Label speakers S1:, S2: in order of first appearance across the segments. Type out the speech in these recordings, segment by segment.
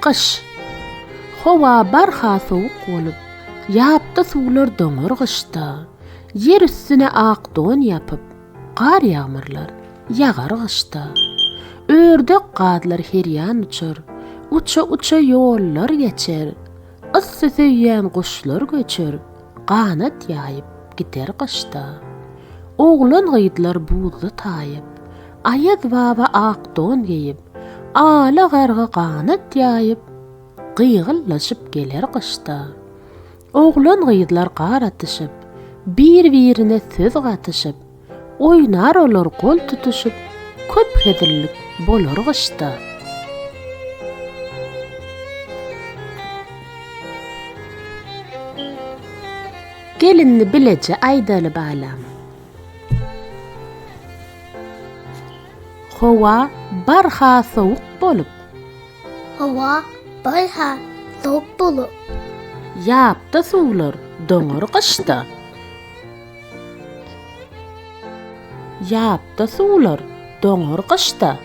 S1: Qış. Hova barha soğuk bolup, yapda suwlar doňar gışda. Yer üstüne ak don yapıp, qar yağmırlar, yagar gışda. Ördek qadlar heryan uçur, uça yollar geçer. Issy söýýän guşlar göçür, qanat ýaýyp gider qışda. Oğlan gıydlar buzly taýyp, ayaz baba ak don giyip, ala garga qanat ýaýyp, gıýgyllaşyp geler qışda. Oğlan gıydlar qar atyşyp, bir-birine söz gatyşyp, oýnar olar gol tutuşyp, köp hedirlik bolar qışda. Gelinni bilece aýdaly balam. Howa barha soğuk bolup,
S2: Hava barha soğuk bolup,
S1: yapda suwlar doňar qışda. Yapda suwlar doňar qışda.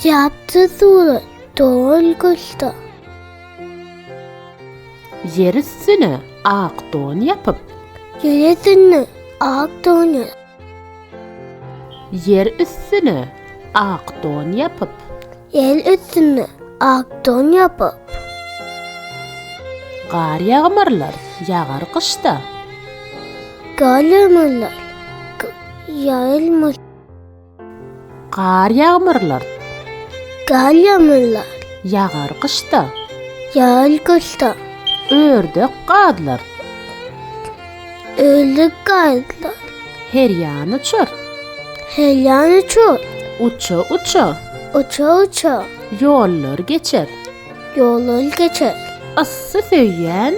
S2: yaptı suwlar doňar qışda.
S1: Yer üstüne ak don yapıp,
S2: Ýeresini ak doňa,
S1: yer üstüne ak don yapıp,
S2: ýer üstüne ak don ýapyp,
S1: qar ýağmyrlar, yagar qışda.
S2: galymylar, ýaýlmyş,
S1: Qar ýağmyrlar,
S2: galymylar,
S1: yagar qışda.
S2: ýaýl qışda.
S1: Ördek qadlar,
S2: Öldük gaýtlar,
S1: heryan uçur,
S2: helyan uçur,
S1: uça
S2: uça
S1: yollar geçer.
S2: yollar geçer.
S1: Issy söýýän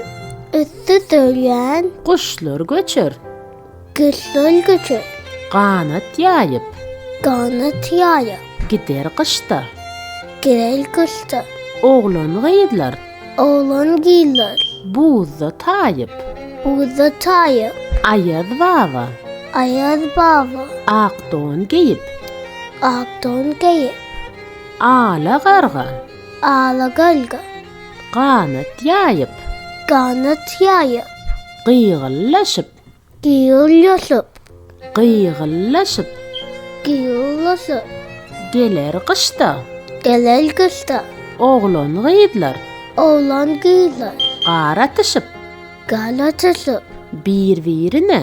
S2: Üstü söýýän
S1: guşlar göçür,
S2: kışlar geçer.
S1: qanat ýaýyp
S2: Qanat ýaýyp,
S1: gider qışda.
S2: girer qışda.
S1: Oğlan gıydlar,
S2: Oğlan giýler,
S1: buzda taýyp,
S2: buza taýyp,
S1: ayaz baba
S2: ayaz baba,
S1: ak don giyip,
S2: ak don giýip,
S1: ala garga
S2: ala galga,
S1: qanat ýaýyp,
S2: qanat ýaýyp,
S1: gıýgyllaşyp,
S2: giýilýasyp,
S1: gıýgyllaşyp
S2: giýilýasyp,
S1: geler qışda.
S2: geler qışda.
S1: Oğlan gıydlar,
S2: Oğlan giýler,
S1: qar atyşyp,
S2: gal atyşyp,
S1: bir-birine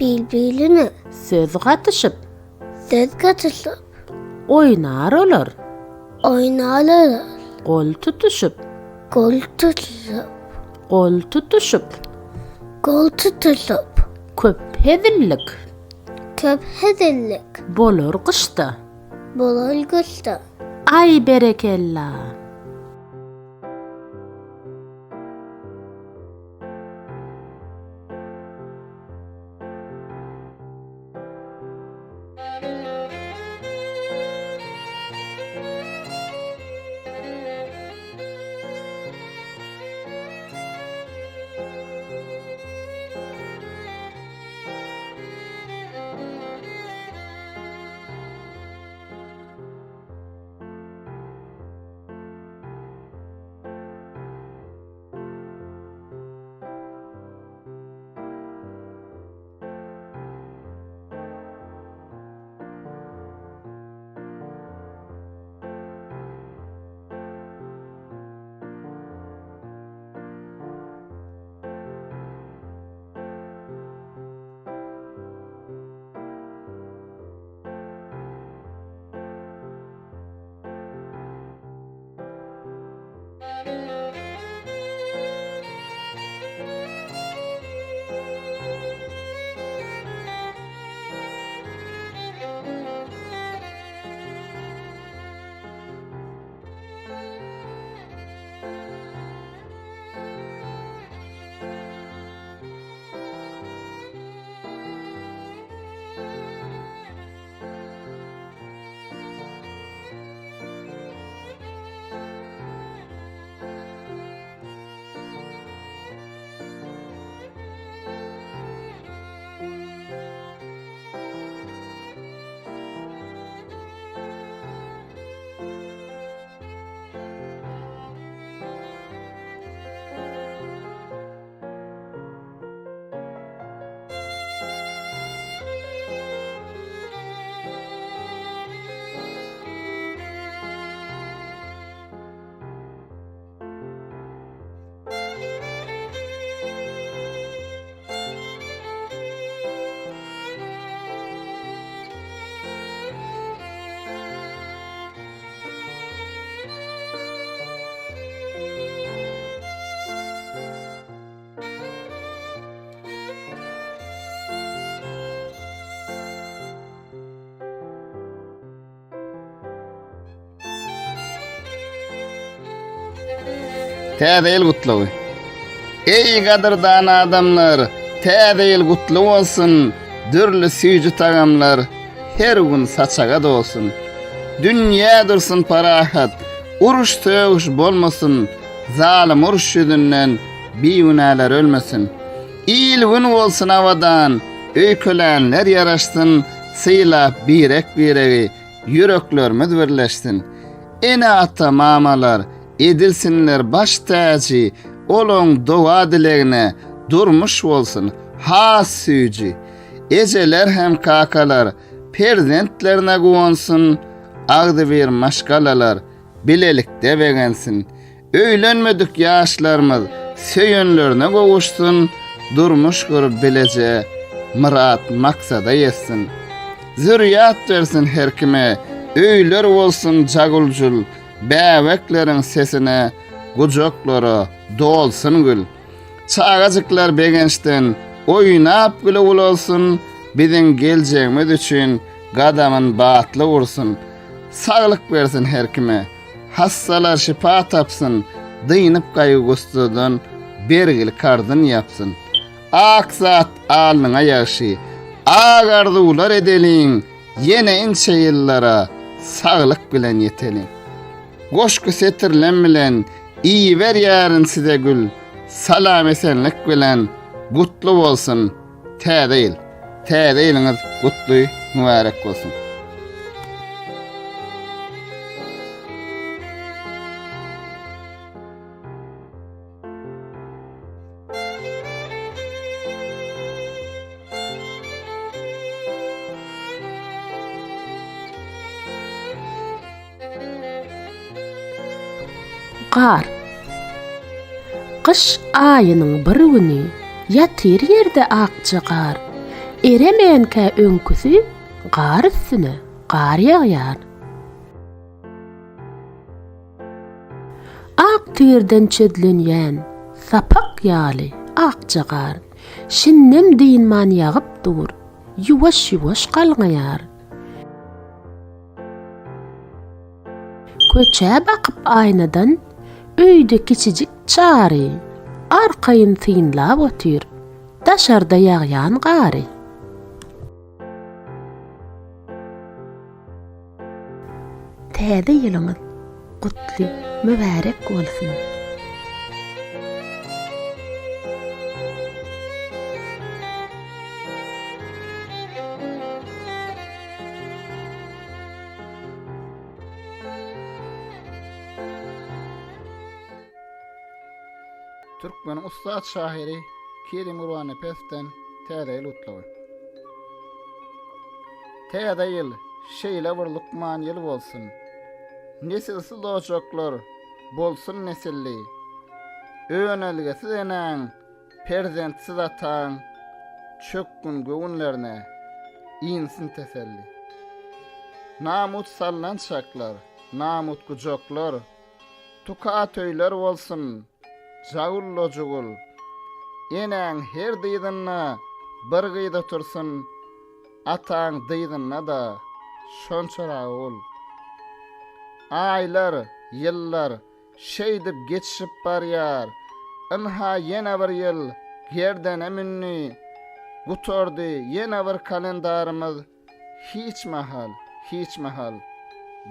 S2: birbirine
S1: söz gatyşyp,
S2: söz gatyşyp,
S1: oýnar olar,
S2: oýnarlar,
S1: gol tutuşyp,
S2: gol tutuşyp,
S1: gol tutuşyp,
S2: gol tutuşyp,
S1: köp hedirlik
S2: köp hedirlik
S1: bolar qışda.
S2: bolar qışda.
S1: Ay berekella.
S3: täze ýyl gutlagy. Ey gadyrdan adamlar, täze ýyl gutly bolsun. Dürli süýji tagamlar her gün saçaga dolsun. Dünýä dursun parahat, uruş töwüş bolmasyn. Zalim uruş ýüzünden biýunalar ölmesin. İl gün bolsun awadan, öýkelänler ýaraşsyn. Syýlap birek-biregi ýüreklerimiz birleşsin. Ene ata mamalar edilsinler baş täji, olaň dowa dilegine durmuş bolsun. Has süýji. Ejeler hem kakalar perzentlerine guwansyn, agdy bir maşgalalar bilelikde begensin. Öýlenmedik ýaşlarymyz söýenlerine gowuşsun, durmuş görüp bilece murat maksada ýetsin. Zürriýat bersin her kime, öýler bolsun jaguljul, bäwekleriň sesine gujoklary dolsun gül. Çağajyklar begençden oýnap güle bolsun, biziň geljeğimiz üçin gadamyn batly ursun. Saglyk bersin her kime, hassalar şifa tapsın, dynyp gaýy gustudan bergil kardyn yapsın. Aksat alnyňa ýaşy, agardular edeliň, ýene inçe ýyllara saglyk bilen ýeteliň. Goşky setirlen bilen iyi ber ýaryn size gül, salam esenlik bilen gutlu bolsun. Täze ýyl, täze ýylyňyz gutly, mübarek bolsun.
S1: Gar. Kış ayının bir güni ýatyr ýerde akçy gar. Eremenkä öňküsi gar üstüne gar ýaýar. Ak tirden çedlenýän sapak ýaly akçy gar. Şinnem diýinman ýagyp dur, ýuwaş-ýuwaş galňaýar. Köçä bakyp aýnadan öýde kiçijik çary, arkaýyn synlap otyr, daşarda ýagýan gary. Täze ýylyňyz gutly, mübarek bolsun.
S3: Türkmen ustad şairi Kerim Urban Efes'ten täze ýyl gutlagy. Täze ýyl şeýle bir lukman ýyl bolsun. Nesilsiz doşoklar bolsun nesilli. Öňelgesiz eneň, perzentsiz ataň, çökkün göwünlerine insin teselli. Namut sallan şaklar, namut gujoklar, tukat öýler bolsun. Jagullo jugul, eneň her diýdynna bir gyýda tursun, ataň diýdynna da şonçara ol. Aýlar, ýyllar şeýdip geçişip barýar, ynha ýene bir ýyl gerdene minni, gutordy ýene bir kalendarymyz, hiç mahal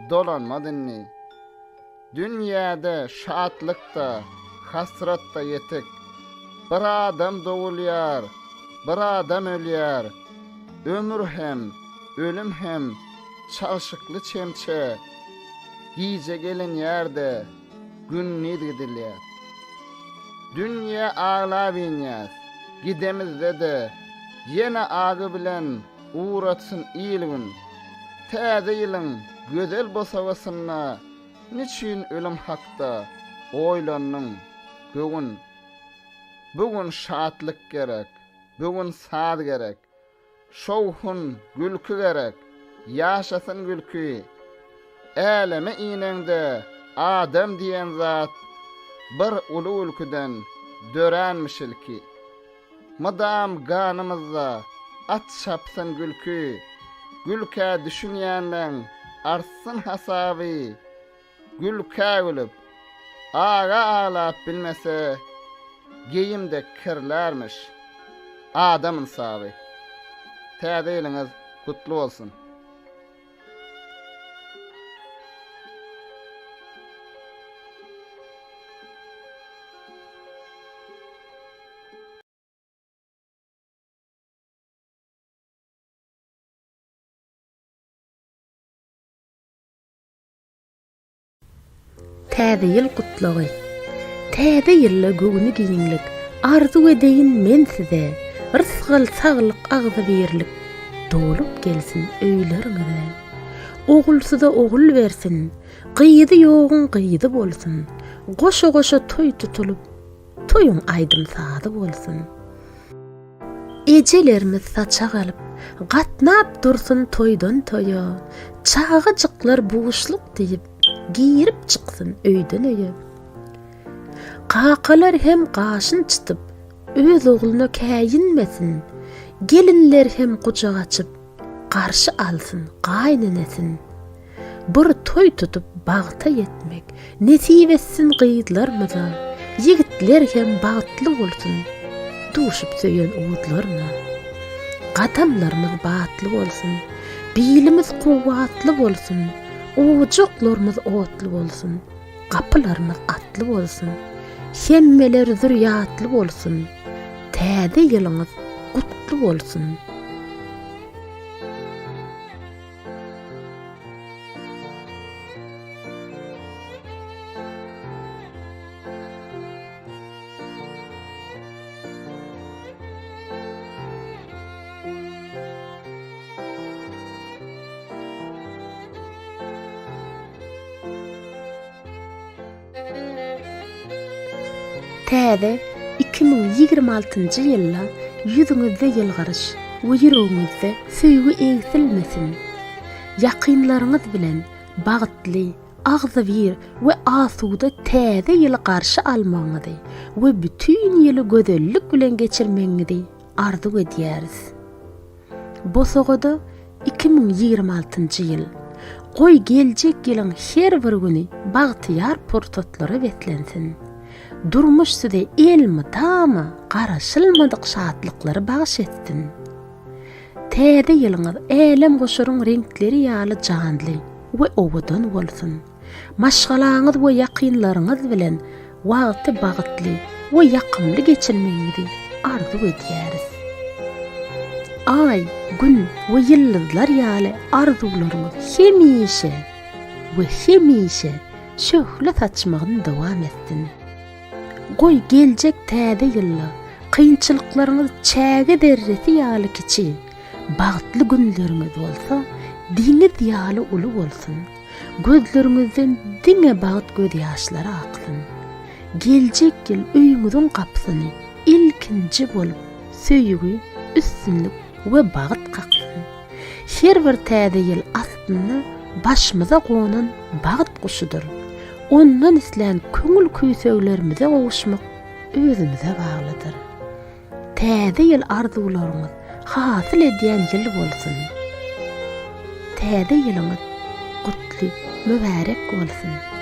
S3: dolanmadynny. Dünýäde şatlykda, hasratda yetek, bir adam dowulýar, bir adam ölýär. Ömür hem, ölüm hem, çalşykly çemçe, giýje gelen ýerde gün nidgidilýär. Dünýä ağlap inýär, gidemizde de, ýene agy bilen uğratsın ýylgyn. Täze ýylyň gözel bosawasyna, niçin ölüm hakda oýlanyň. Bugün şatlyk gerek, bugün sad gerek, şowhun gülkü gerek, ýaşasyn gülkü. Eleme ineňde adam diýen zat bir uly ülküden dörenmişilki. Madam ganymyzda at şapsyn gülkü, gülkä düşünýänleň artsyn hasaby, gülkä gülüp Ağa ağlap bilmese, giyimde kirlermiş. Adamın sahibi. Täze ýylyňyz kutlu bolsun.
S1: Täze ýyl gutlagy. Täze ýylla göwüni giýinlik. Arzu edeýin men size. Rızgal saglyk agzy berlik. Dolup gelsin öýleriňize. Ogulsuda ogul bersin. Gyýdy ýogun gyýdy bolsun. Goşa-goşa toý tutulup, toýuň aýdymsady bolsun. Ejelerimiz saça galyp, gatnap dursun toýdan toýa. Çağıjyklar buğuşluk diýip, giyirip çyksyn öýden öýe. Qaqalar hem qaşyn çıtıp, öz oğluna käýinmesin. Gelinler hem kucak açıp, qarşı alsın, gaýnenesin. Bir toy tutup bagta yetmek, nesip etsin gyýdylarmyza. Yigitler hem bagtly bolsun, duşup söýen uwdlaryna. Gadamlarymyz batly bolsun, bilimiz kuwwatly bolsun. Owjuklarymyz otly bolsun, gapylarymyz atly bolsun. Hemmeler zürriýatly bolsun. Täze ýylyňyz gutly bolsun. Täze 2026-njy ýylda ýüzüňizde ýylgyryş we ýüregiňizde söýgü egsilmesin. Ýakynlaryňyz bilen bagtly, agzybir we asuda täze ýyly garşy almagyňyzy we bütün ýyly gözellik bilen geçirmeňizi arzu edýäris. Bosogada 2026-njy ýyl goý geljek ýylyň her bir güni bagtyýar portatlary betlensin. Durmuş süde elmi tama garaşylmadyk şatlykları bagyş etsin. Täze ýylyňyz elem goşaryň renkleri ýaly janly we owadan bolsun. Maşgalaňyz we ýakynlaryňyz bilen wagty bagtly we ýakymly geçirmeňizi arzu edýäris. Ay, gün we ýyldızlar ýaly arzularyňyz hemişe şöhle saçmagyny dowam etsin. Goý geljek täze ýylda kynçylyklaryňyz çäge derreti ýaly kiçi, bagtly günleriňiz bolsa, diňiz ýaly uly bolsun. Gözleriňizden diňe bagat göz ýaşlary aksyn. Geljek ýyl öýüňiziň gapsyny ilkinji bolup söýgü, üstünlik we bagat gaksyn. Her bir täze ýyl aslynda başymyza gonan bagat guşudur. Ondan islen köngül küýseglerimize gowuşmak özümize baglydyr. Täze ýyl arzularyňyz hasyl edýän ýyl bolsun. Täze ýylyňyz gutly, mübarek bolsun.